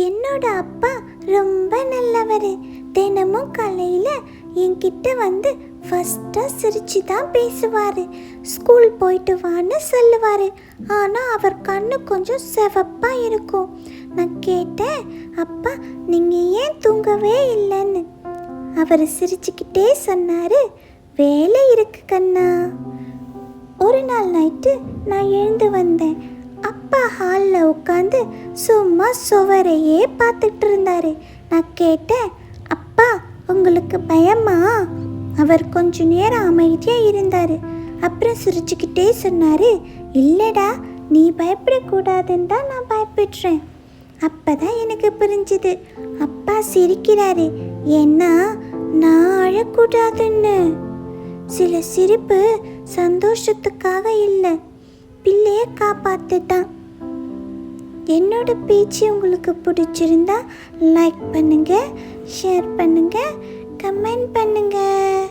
என்னோட அப்பா ரொம்ப நல்லவர். தினமும் காலையில் என்கிட்ட வந்து ஃபஸ்ட்டாக சிரிச்சு தான் பேசுவார். ஸ்கூல் போயிட்டு வான்னு சொல்லுவார். ஆனால் அவர் கண்ணு கொஞ்சம் சிவப்பாக இருக்கும். நான் கேட்டேன், அப்பா நீங்கள் ஏன் தூங்கவே இல்லைன்னு. அவர் சிரிச்சுக்கிட்டே சொன்னார், வேலை இருக்கு கண்ணா. ஒரு நாள் நைட்டு நான் எழுந்து வந்தேன். அப்பா ஹாலில் உட்காந்து சும்மா சுவரையே பார்த்துட்டு இருந்தார். நான் கேட்டேன், அப்பா உங்களுக்கு பயமா? அவர் கொஞ்ச நேரம் அமைதியாக இருந்தார். அப்புறம் சிரிச்சுக்கிட்டே சொன்னார், இல்லைடா, நீ பயப்படக்கூடாதுன்னு தான் நான் பயப்படுறேன். அப்போ தான் எனக்கு புரிஞ்சுது, அப்பா சிரிக்கிறாரு ஏன்னா நான் அழக்கூடாதுன்னு. சில சிரிப்பு சந்தோஷத்துக்காக இல்லை, பிள்ளையை காப்பாற்றுதான். என்னோட பேச்சு உங்களுக்கு பிடிச்சிருந்தா லைக் பண்ணுங்கள், ஷேர் பண்ணுங்கள், கமெண்ட் பண்ணுங்கள்.